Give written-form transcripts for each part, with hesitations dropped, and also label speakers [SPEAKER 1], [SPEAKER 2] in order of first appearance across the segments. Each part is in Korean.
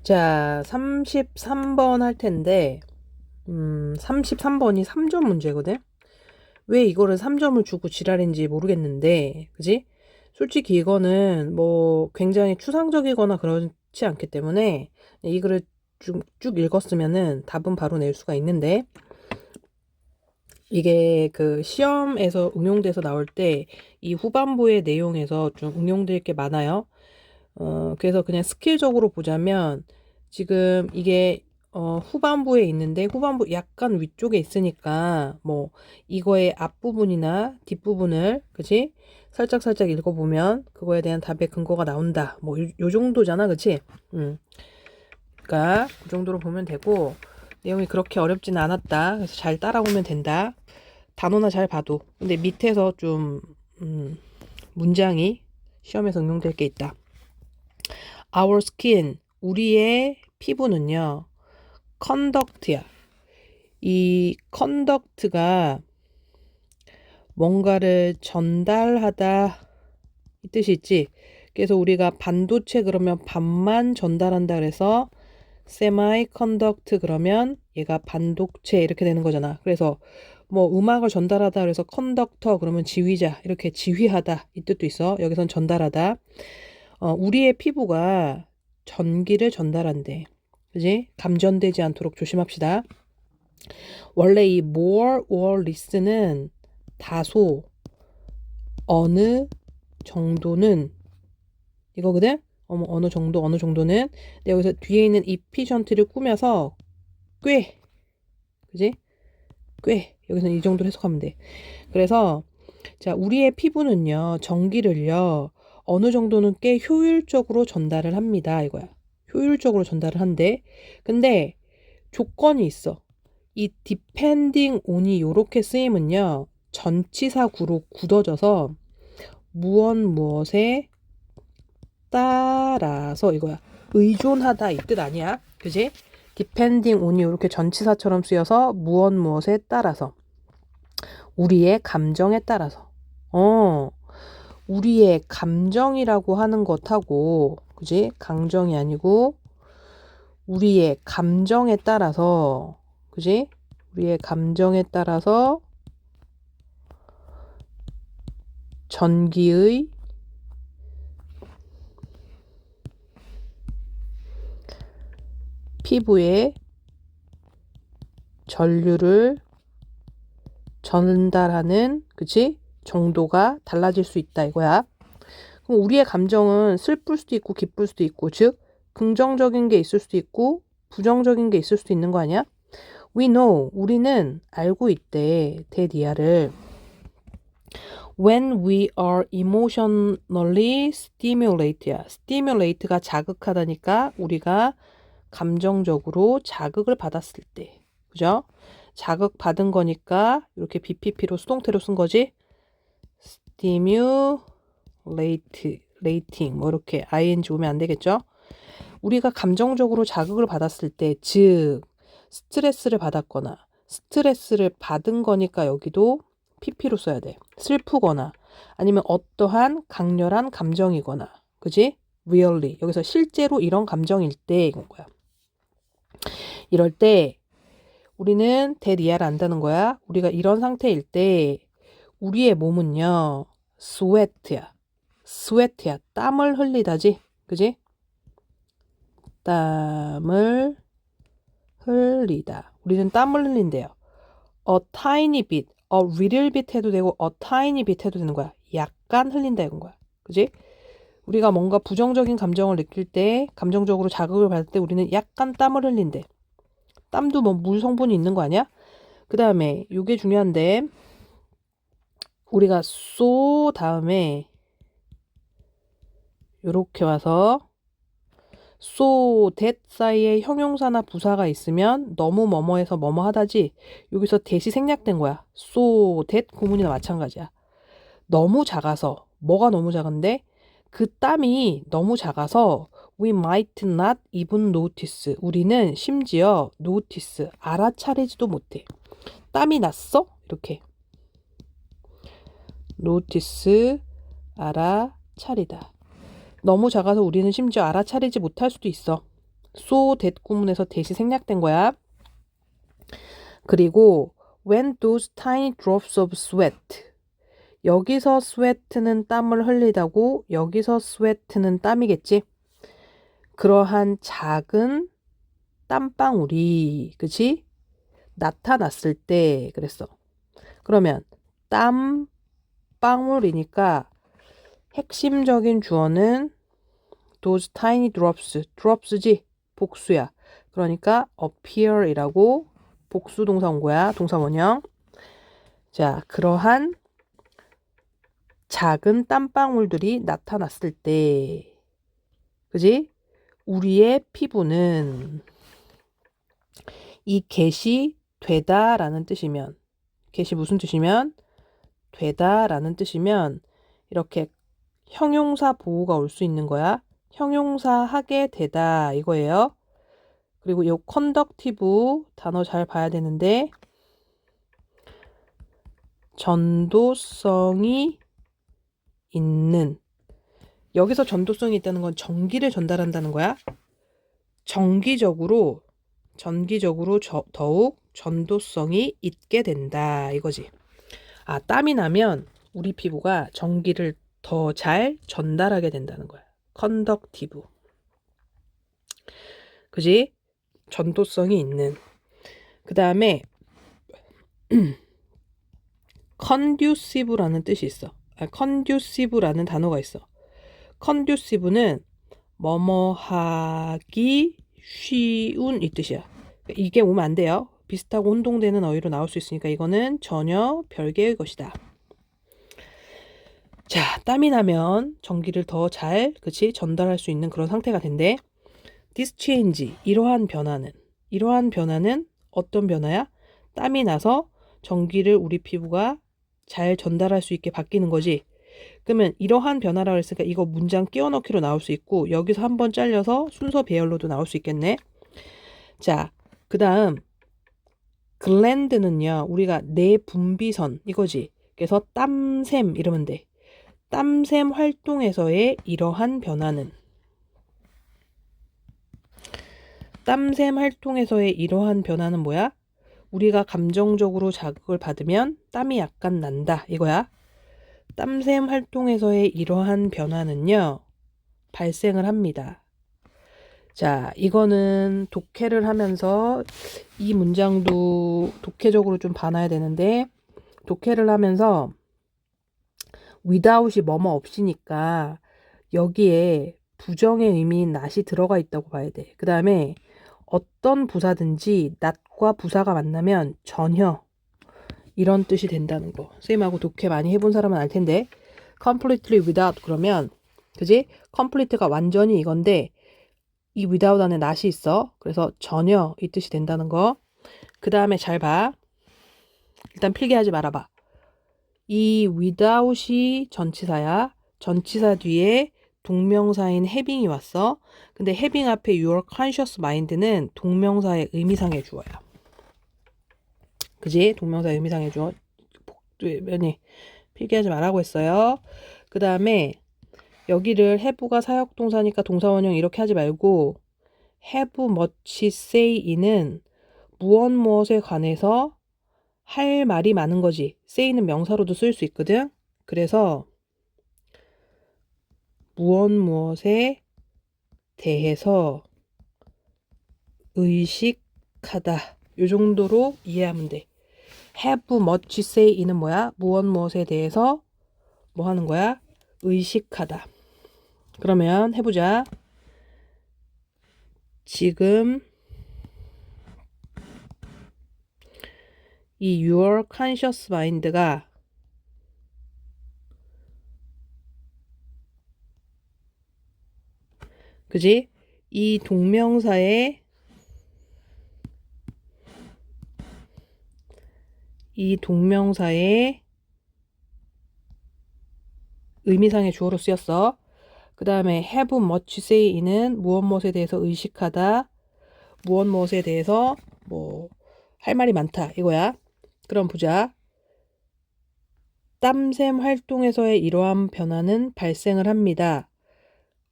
[SPEAKER 1] 자, 33번 할 텐데, 33번이 3점 문제거든? 왜 이거를 3점을 주고 지랄인지 모르겠는데, 그지? 솔직히 이거는 뭐 굉장히 추상적이거나 그렇지 않기 때문에 이 글을 쭉 읽었으면은 답은 바로 낼 수가 있는데, 이게 그 시험에서 응용돼서 나올 때 이 후반부의 내용에서 좀 응용될 게 많아요. 그래서 그냥 스킬적으로 보자면 지금 이게 후반부에 있는데 후반부 약간 위쪽에 있으니까 뭐 이거의 앞부분이나 뒷부분을 그치? 살짝 읽어보면 그거에 대한 답의 근거가 나온다. 뭐 요 정도잖아, 그치? 그러니까 그 정도로 보면 되고 내용이 그렇게 어렵지는 않았다. 그래서 잘 따라오면 된다. 단어나 잘 봐도. 근데 밑에서 좀 문장이 시험에서 응용될 게 있다. Our skin, 우리의 피부는요, conduct야. 이 conduct가 뭔가를 전달하다 이 뜻이 있지. 그래서 우리가 반도체 그러면 반만 전달한다 그래서 semiconduct 그러면 얘가 반도체 이렇게 되는 거잖아. 그래서 뭐 음악을 전달하다 그래서 conductor 그러면 지휘자 이렇게 지휘하다 이 뜻도 있어. 여기선 전달하다. 우리의 피부가 전기를 전달한대. 그지? 감전되지 않도록 조심합시다. 원래 이 more or less는 다소, 어느 정도는 이거거든? 어느 정도, 어느 정도는. 근데 여기서 뒤에 있는 efficient를 꾸며서 꽤, 그지? 꽤. 여기서는 이 정도로 해석하면 돼. 그래서 자, 우리의 피부는요, 전기를요, 어느 정도는 꽤 효율적으로 전달을 합니다. 이거야. 효율적으로 전달을 한대. 근데 조건이 있어. 이 depending on이 요렇게 쓰임은요, 전치사구로 굳어져서 무엇에 따라서 이거야. 의존하다 이 뜻 아니야. 그지? depending on이 이렇게 전치사처럼 쓰여서 무엇에 따라서 우리의 감정에 따라서 우리의 감정이라고 하는 것하고 그지? 감정이 아니고 우리의 감정에 따라서 그지? 우리의 감정에 따라서 전기의 피부에 전류를 전달하는 그치? 정도가 달라질 수 있다 이거야. 그럼 우리의 감정은 슬플 수도 있고 기쁠 수도 있고 즉 긍정적인 게 있을 수도 있고 부정적인 게 있을 수도 있는 거 아니야? We know 우리는 알고 있대 대디아를 when we are emotionally stimulated stimulate가 자극하다니까 우리가 감정적으로 자극을 받았을 때 그죠? 자극 받은 거니까 이렇게 BPP로 수동태로 쓴 거지. stimulate, rating 뭐 이렇게 ing 오면 안 되겠죠? 우리가 감정적으로 자극을 받았을 때, 즉 스트레스를 받았거나 스트레스를 받은 거니까 여기도 PP로 써야 돼. 슬프거나 아니면 어떠한 강렬한 감정이거나, 그지? Really 여기서 실제로 이런 감정일 때 이건 거야. 이럴 때 우리는 대리아를 안다는 거야. 우리가 이런 상태일 때 우리의 몸은요. sweat야. sweat야. 땀을 흘리다지. 그지? 땀을 흘리다. 우리는 땀을 흘린대요. A tiny bit, a little bit 해도 되고 a tiny bit 해도 되는 거야. 약간 흘린다 이건 거야. 그지? 우리가 뭔가 부정적인 감정을 느낄 때, 감정적으로 자극을 받을 때 우리는 약간 땀을 흘린대. 땀도 뭐 물 성분이 있는 거 아니야? 그 다음에 이게 중요한데 우리가 so 다음에 요렇게 와서 so that 사이에 형용사나 부사가 있으면 너무 뭐뭐해서 뭐뭐 하다지 여기서 that이 생략된 거야. so that 구문이나 마찬가지야. 너무 작아서 뭐가 너무 작은데 그 땀이 너무 작아서 we might not even notice 우리는 심지어 notice 알아차리지도 못해. 땀이 났어? 이렇게 notice 알아차리다. 너무 작아서 우리는 심지어 알아차리지 못할 수도 있어. so that 구문에서 that이 생략된 거야. 그리고 when those tiny drops of sweat. 여기서 sweat는 땀을 흘리다고 여기서 sweat는 땀이겠지. 그러한 작은 땀방울이 그치? 나타났을 때 그랬어. 그러면 땀방울이니까 핵심적인 주어는 those tiny drops, drops지 복수야. 그러니까 appear이라고 복수 동사 온 거야. 동사 원형. 자, 그러한 작은 땀방울들이 나타났을 때 그지? 우리의 피부는 이 get이 되다라는 뜻이면 get이 무슨 뜻이면 되다라는 뜻이면 이렇게 형용사 보호가 올 수 있는 거야. 형용사 하게 되다 이거예요. 그리고 이 conductive 단어 잘 봐야 되는데 전도성이 있는 여기서 전도성이 있다는 건 전기를 전달한다는 거야. 전기적으로 더욱 전도성이 있게 된다 이거지. 아, 땀이 나면 우리 피부가 전기를 더 잘 전달하게 된다는 거야. conductive. 그지? 전도성이 있는. 그 다음에 conducive라는 뜻이 있어. conducive라는 단어가 있어. conducive는 뭐뭐 하기 쉬운 이 뜻이야. 이게 오면 안 돼요. 비슷하고 혼동되는 어휘로 나올 수 있으니까 이거는 전혀 별개의 것이다. 자, 땀이 나면 전기를 더 잘 전달할 수 있는 그런 상태가 된대. This change, 이러한 변화는 어떤 변화야? 땀이 나서 전기를 우리 피부가 잘 전달할 수 있게 바뀌는 거지. 그러면 이러한 변화라고 했으니까 이거 문장 끼워 넣기로 나올 수 있고 여기서 한번 잘려서 순서 배열로도 나올 수 있겠네. 자, 그 다음 글랜드는요. 우리가 내분비선 이거지. 그래서 땀샘 이러면 돼. 땀샘 활동에서의 이러한 변화는 뭐야? 우리가 감정적으로 자극을 받으면 땀이 약간 난다 이거야. 땀샘 활동에서의 이러한 변화는요. 발생을 합니다. 자, 이거는 독해를 하면서 이 문장도 독해적으로 좀 봐놔야 되는데 독해를 하면서 without이 뭐뭐 없이니까 여기에 부정의 의미인 not이 들어가 있다고 봐야 돼. 그 다음에 어떤 부사든지 not과 부사가 만나면 전혀 이런 뜻이 된다는 거. 선생님하고 독해 많이 해본 사람은 알 텐데 completely without 그러면 그지? complete가 완전히 이건데 이 without 안에 not이 있어. 그래서 전혀 이 뜻이 된다는 거. 그 다음에 잘 봐. 일단 필기하지 말아봐. 이 without이 전치사야. 전치사 뒤에 동명사인 having이 왔어. 근데 having 앞에 your conscious mind는 동명사의 의미상의 주어야. 그지? 동명사의 의미상의 주어. 면이 필기하지 말라고 했어요. 그 다음에 여기를 have가 사역동사니까 동사원형 이렇게 하지 말고 have much say는 무엇에 관해서 할 말이 많은 거지. say는 명사로도 쓸 수 있거든. 그래서 무엇에 대해서 의식하다. 요 정도로 이해하면 돼. have much say는 뭐야? 무엇에 대해서 뭐 하는 거야? 의식하다. 그러면 해보자. 지금 이 your conscious mind가 그지? 이 동명사의 의미상의 주어로 쓰였어. 그 다음에 have much say는 무엇에 대해서 의식하다. 무엇에 대해서 뭐 할 말이 많다 이거야. 그럼 보자. 땀샘 활동에서의 이러한 변화는 발생을 합니다.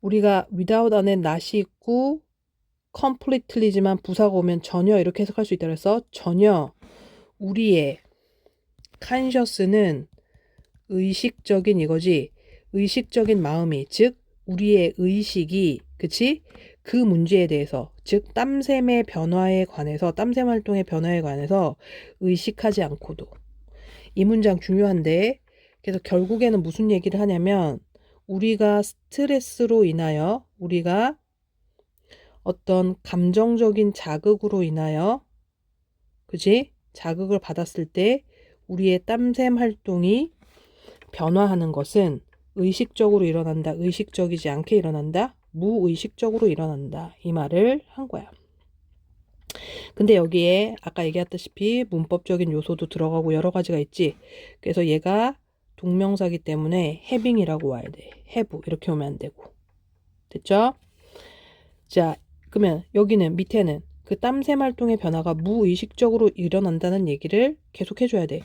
[SPEAKER 1] 우리가 without 안에 not이 있고 completely지만 부사가 오면 전혀 이렇게 해석할 수 있다 그래서 전혀 우리의 conscious는 의식적인 이거지. 의식적인 마음이 즉 우리의 의식이 그치? 그 문제에 대해서 즉 땀샘의 변화에 관해서 땀샘 활동의 변화에 관해서 의식하지 않고도 이 문장 중요한데 그래서 결국에는 무슨 얘기를 하냐면 우리가 스트레스로 인하여 우리가 어떤 감정적인 자극으로 인하여 그치? 자극을 받았을 때 우리의 땀샘 활동이 변화하는 것은 의식적으로 일어난다. 의식적이지 않게 일어난다. 무의식적으로 일어난다. 이 말을 한 거야. 근데 여기에 아까 얘기했다시피 문법적인 요소도 들어가고 여러 가지가 있지. 그래서 얘가 동명사기 때문에 having이라고 와야 돼. have 이렇게 오면 안 되고. 됐죠? 자, 그러면 여기는 밑에는 그 땀샘 활동의 변화가 무의식적으로 일어난다는 얘기를 계속 해줘야 돼.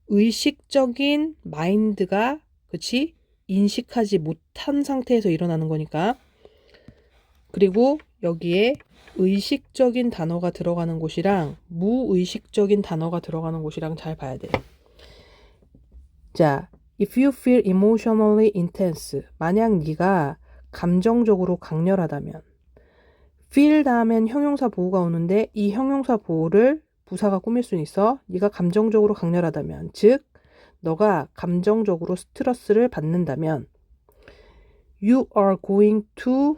[SPEAKER 1] 의식적인 마인드가 그치? 인식하지 못한 상태에서 일어나는 거니까. 그리고 여기에 의식적인 단어가 들어가는 곳이랑 무의식적인 단어가 들어가는 곳이랑 잘 봐야 돼. 자, if you feel emotionally intense. 만약 네가 감정적으로 강렬하다면 feel 다음엔 형용사 보호가 오는데 이 형용사 보호를 부사가 꾸밀 수는 있어. 네가 감정적으로 강렬하다면 즉 너가 감정적으로 스트레스를 받는다면 you are going to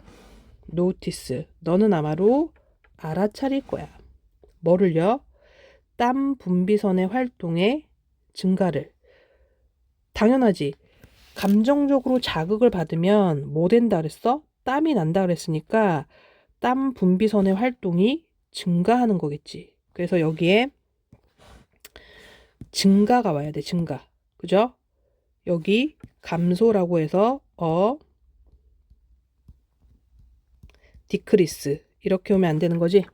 [SPEAKER 1] notice. 너는 아마도 알아차릴 거야. 뭐를요? 땀 분비선의 활동의 증가를. 당연하지. 감정적으로 자극을 받으면 뭐 된다 그랬어? 땀이 난다 그랬으니까 땀 분비선의 활동이 증가하는 거겠지. 그래서 여기에 증가가 와야 돼. 증가. 그죠? 여기 감소라고 해서 decrease 이렇게 오면 안 되는 거지.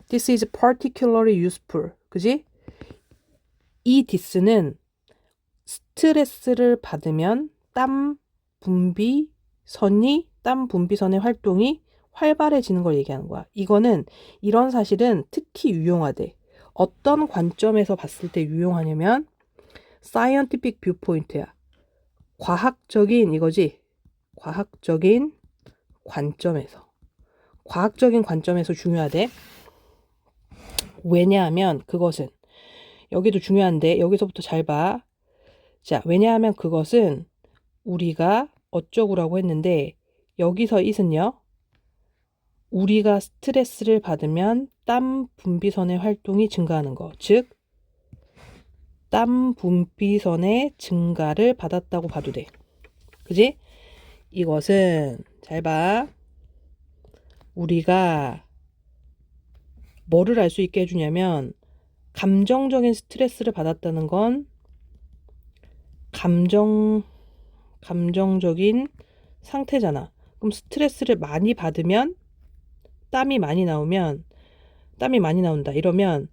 [SPEAKER 1] This is particularly useful. 그지? 이 this는 스트레스를 받으면 땀 분비선의 활동이 활발해지는 걸 얘기하는 거야. 이거는 이런 사실은 특히 유용하대. 어떤 관점에서 봤을 때 유용하냐면 scientific viewpoint야. 과학적인 이거지. 과학적인 관점에서 중요하대. 왜냐하면 그것은 여기도 중요한데 여기서부터 잘 봐. 자, 왜냐하면 그것은 우리가 어쩌구라고 했는데 여기서 it은요. 우리가 스트레스를 받으면 땀 분비선의 활동이 증가하는 거. 즉, 땀 분비선의 증가를 받았다고 봐도 돼. 그지? 이것은 잘 봐. 우리가 뭐를 알 수 있게 해주냐면 감정적인 스트레스를 받았다는 건 감정적인 상태잖아. 그럼 스트레스를 많이 받으면 땀이 많이 나온다. 이러면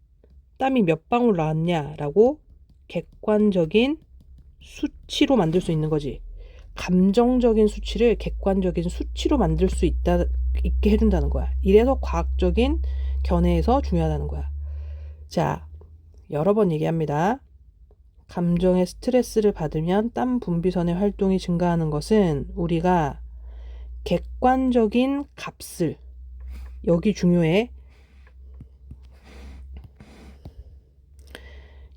[SPEAKER 1] 땀이 몇 방울 나왔냐라고 객관적인 수치로 만들 수 있는 거지. 감정적인 수치를 객관적인 수치로 만들 수 있게 해준다는 거야. 이래서 과학적인 견해에서 중요하다는 거야. 자, 여러 번 얘기합니다. 감정의 스트레스를 받으면 땀 분비선의 활동이 증가하는 것은 우리가 객관적인 값을 여기 중요해.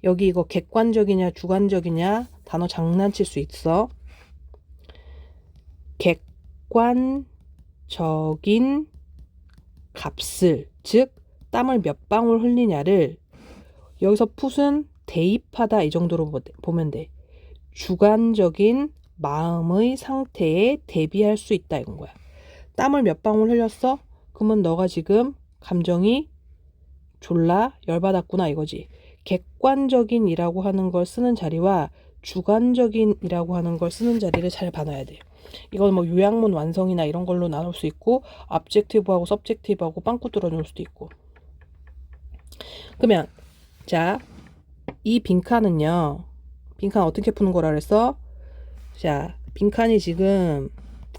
[SPEAKER 1] 여기 이거 객관적이냐 주관적이냐 단어 장난칠 수 있어. 객관적인 값을 즉 땀을 몇 방울 흘리냐를 여기서 풋은 대입하다 이 정도로 보면 돼. 주관적인 마음의 상태에 대비할 수 있다 이건 거야. 땀을 몇 방울 흘렸어? 그러면 너가 지금 감정이 졸라 열받았구나 이거지. 객관적인이라고 하는 걸 쓰는 자리와 주관적인이라고 하는 걸 쓰는 자리를 잘 봐놔야 돼. 이건 뭐 요약문 완성이나 이런 걸로 나눌 수 있고 objective하고 subjective하고 빵꾸 뚫어놓을 수도 있고. 그러면 자, 이 빈칸은요. 빈칸 어떻게 푸는 거라 그랬어? 자, 빈칸이 지금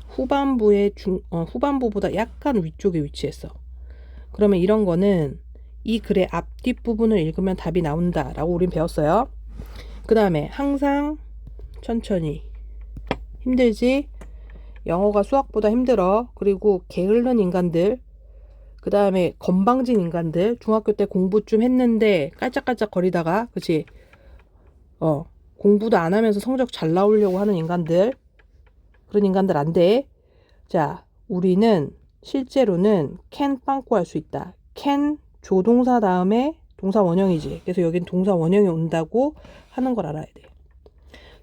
[SPEAKER 1] 후반부보다 약간 위쪽에 위치했어. 그러면 이런 거는 이 글의 앞뒷 부분을 읽으면 답이 나온다 라고 우린 배웠어요. 그 다음에 항상 천천히. 힘들지? 영어가 수학보다 힘들어. 그리고 게으른 인간들, 그 다음에 건방진 인간들, 중학교 때 공부 좀 했는데 깔짝깔짝 거리다가, 그치? 공부도 안 하면서 성적 잘 나오려고 하는 인간들, 그런 인간들 안 돼. 자, 우리는 실제로는 can 빵꾸 할 수 있다. can 조동사 다음에 동사 원형이지. 그래서 여긴 동사 원형이 온다고 하는 걸 알아야 돼.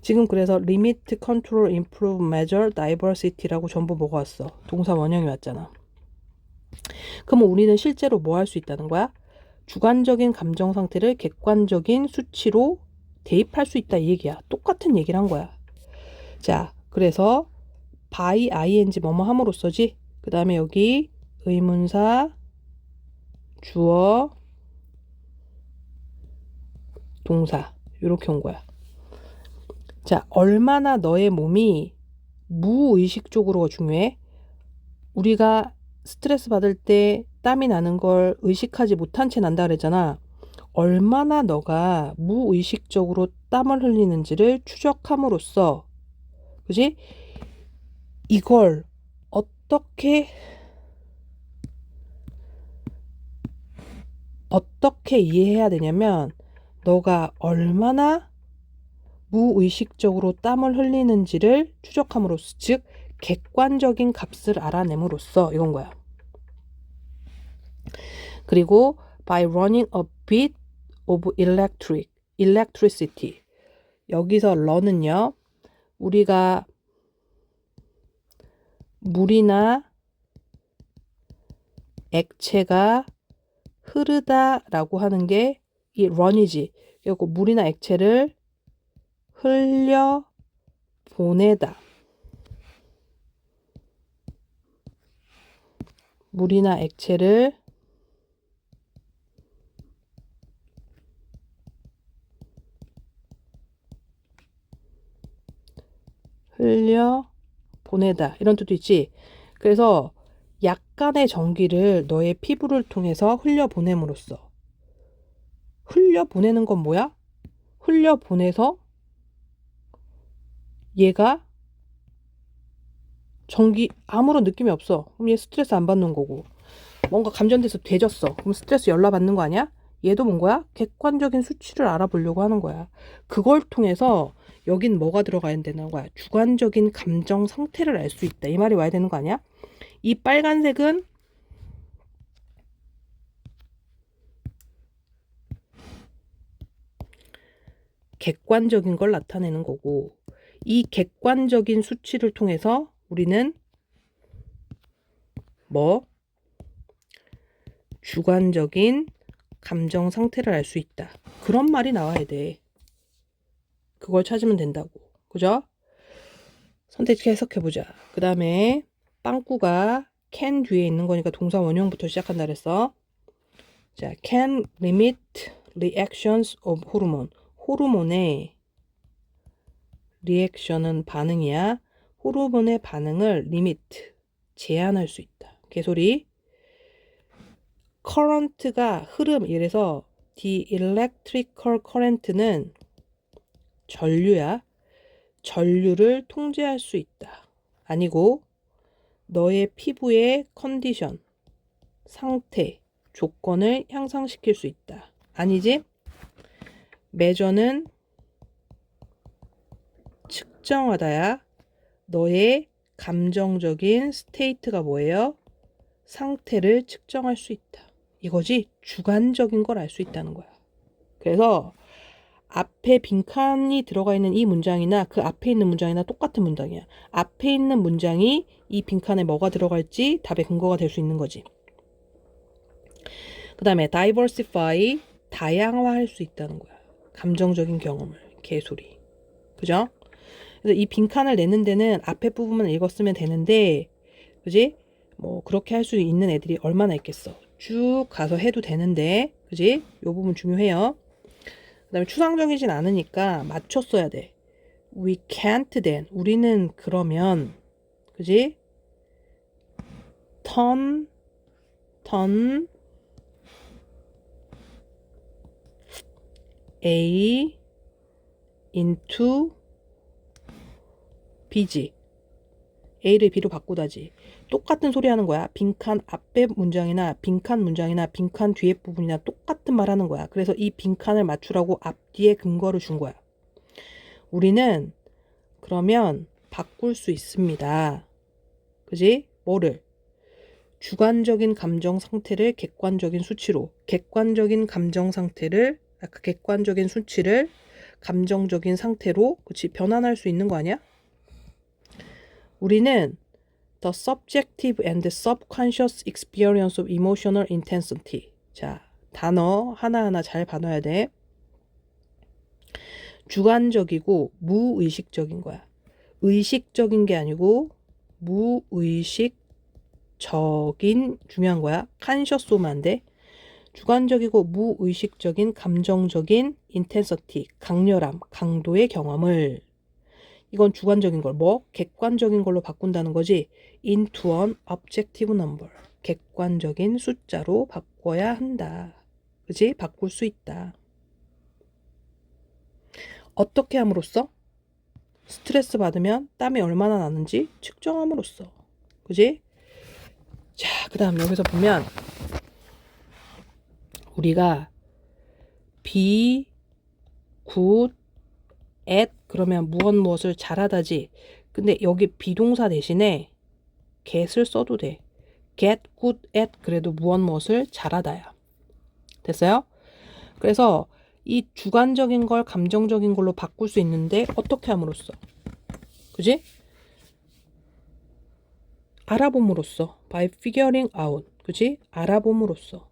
[SPEAKER 1] 지금 그래서 limit, control, improve, measure, diversity라고 전부 뭐가 왔어? 동사 원형이 왔잖아. 그러면 우리는 실제로 뭐 할 수 있다는 거야? 주관적인 감정 상태를 객관적인 수치로 대입할 수 있다 이 얘기야. 똑같은 얘기를 한 거야. 자, 그래서 by ing 뭐뭐 함으로써지. 그 다음에 여기 의문사, 주어, 동사 이렇게 온 거야. 자, 얼마나 너의 몸이 무의식적으로 중요해? 우리가 스트레스 받을 때 땀이 나는 걸 의식하지 못한 채 난다 그랬잖아. 얼마나 너가 무의식적으로 땀을 흘리는지를 추적함으로써, 그지? 이걸 어떻게 이해해야 되냐면, 너가 얼마나 무의식적으로 땀을 흘리는지를 추적함으로써, 즉 객관적인 값을 알아냄으로써 이건 거야. 그리고 by running a bit of electricity. 여기서 run은요, 우리가 물이나 액체가 흐르다라고 하는 게 이 run이지. 그리고 물이나 액체를 흘려 보내다. 물이나 액체를 흘려 보내다. 이런 뜻도 있지. 그래서 약간의 전기를 너의 피부를 통해서 흘려 보냄으로써. 흘려 보내는 건 뭐야? 흘려 보내서 얘가 전기 아무런 느낌이 없어. 그럼 얘 스트레스 안 받는 거고. 뭔가 감전돼서 되졌어. 그럼 스트레스 열나 받는 거 아니야? 얘도 뭔 거야? 객관적인 수치를 알아보려고 하는 거야. 그걸 통해서 여긴 뭐가 들어가야 되는 거야? 주관적인 감정 상태를 알 수 있다. 이 말이 와야 되는 거 아니야? 이 빨간색은 객관적인 걸 나타내는 거고, 이 객관적인 수치를 통해서 우리는 주관적인 감정 상태를 알 수 있다. 그런 말이 나와야 돼. 그걸 찾으면 된다고. 그죠? 선택지 해석해보자. 그 다음에 빵꾸가 can 뒤에 있는 거니까 동사 원형부터 시작한다 그랬어. 자, can limit reactions of hormone. 호르몬의 리액션은 반응이야. 호르몬의 반응을 limit, 제한할 수 있다. 개소리. current가 흐름, 이래서 the electrical current는 전류야. 전류를 통제할 수 있다. 아니고 너의 피부의 컨디션, 상태, 조건을 향상시킬 수 있다. 아니지? measure는 측정하다야. 너의 감정적인 스테이트가 뭐예요? 상태를 측정할 수 있다. 이거지? 주관적인 걸 알 수 있다는 거야. 그래서 앞에 빈칸이 들어가 있는 이 문장이나 그 앞에 있는 문장이나 똑같은 문장이야. 앞에 있는 문장이 이 빈칸에 뭐가 들어갈지 답의 근거가 될 수 있는 거지. 그 다음에 diversify, 다양화할 수 있다는 거야. 감정적인 경험을. 개소리. 그죠? 그래서 이 빈칸을 내는 데는 앞에 부분만 읽었으면 되는데, 그지? 뭐 그렇게 할 수 있는 애들이 얼마나 있겠어. 쭉 가서 해도 되는데, 그지? 요 부분 중요해요. 그 다음에 추상적이진 않으니까 맞춰 써야 돼. We can't then. 우리는 그러면, 그지? turn A into B지. A를 B로 바꾸다지. 똑같은 소리 하는 거야. 빈칸 앞에 문장이나 빈칸 문장이나 빈칸 뒤에 부분이나 똑같은 말 하는 거야. 그래서 이 빈칸을 맞추라고 앞뒤에 근거를 준 거야. 우리는 그러면 바꿀 수 있습니다. 그지? 뭐를? 주관적인 감정 상태를 객관적인 수치로, 객관적인 감정 상태를, 객관적인 수치를 감정적인 상태로, 그치? 변환할 수 있는 거 아니야? 우리는 the subjective and subconscious experience of emotional intensity. 자, 단어 하나하나 잘 봐놔야 돼. 주관적이고 무의식적인 거야. 의식적인 게 아니고 무의식적인, 중요한 거야. conscious 오면 안 돼. 주관적이고 무의식적인 감정적인 intensity, 강렬함, 강도의 경험을, 이건 주관적인 걸 뭐? 객관적인 걸로 바꾼다는 거지. into an objective number. 객관적인 숫자로 바꿔야 한다. 그지? 바꿀 수 있다. 어떻게 함으로써? 스트레스 받으면 땀이 얼마나 나는지 측정함으로써. 그지? 자, 그 다음 여기서 보면 우리가 be good at 그러면 무엇을 잘하다지. 근데 여기 비동사 대신에 get을 써도 돼. get good at 그래도 무엇을 잘하다야. 됐어요? 그래서 이 주관적인 걸 감정적인 걸로 바꿀 수 있는데 어떻게 함으로써? 그지? 알아봄으로써. by figuring out. 그지? 알아봄으로써.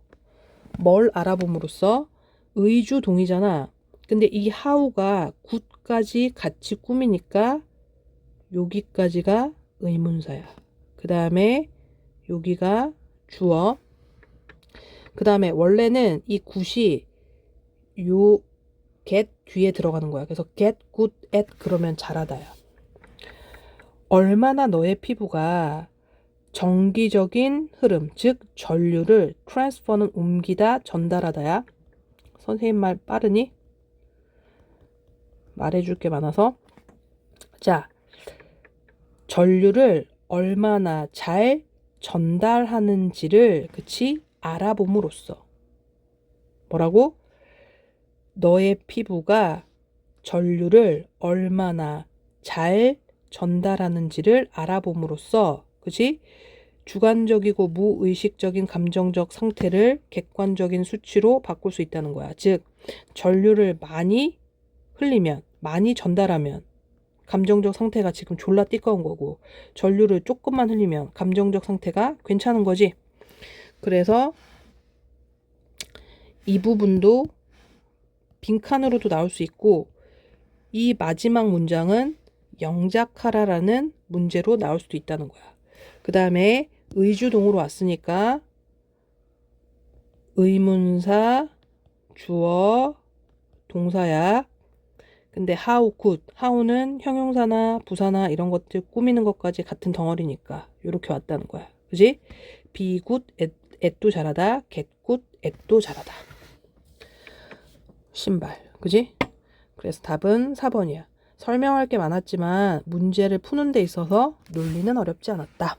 [SPEAKER 1] 뭘 알아봄으로써? 의주 동이잖아. 근데 이 how가 good까지 같이 꾸미니까 여기까지가 의문사야. 그 다음에 여기가 주어. 그 다음에 원래는 이 good이 요 get 뒤에 들어가는 거야. 그래서 get good at 그러면 잘하다야. 얼마나 너의 피부가 정기적인 흐름, 즉 전류를 transfer는 옮기다, 전달하다야. 선생님 말 빠르니? 말해줄 게 많아서. 자, 전류를 얼마나 잘 전달하는지를, 그치? 알아봄으로써. 뭐라고? 너의 피부가 전류를 얼마나 잘 전달하는지를 알아봄으로써, 그치? 주관적이고 무의식적인 감정적 상태를 객관적인 수치로 바꿀 수 있다는 거야. 즉, 전류를 많이 흘리면, 많이 전달하면 감정적 상태가 지금 졸라 띠꺼운 거고, 전류를 조금만 흘리면 감정적 상태가 괜찮은 거지. 그래서 이 부분도 빈칸으로도 나올 수 있고, 이 마지막 문장은 영작하라라는 문제로 나올 수도 있다는 거야. 그 다음에 의주동으로 왔으니까 의문사, 주어, 동사야. 근데 how could, how는 형용사나 부사나 이런 것들 꾸미는 것까지 같은 덩어리니까 이렇게 왔다는 거야. 그지? be good at도 잘하다, get good at도 잘하다. 신발. 그지? 그래서 답은 4번이야. 설명할 게 많았지만 문제를 푸는 데 있어서 논리는 어렵지 않았다.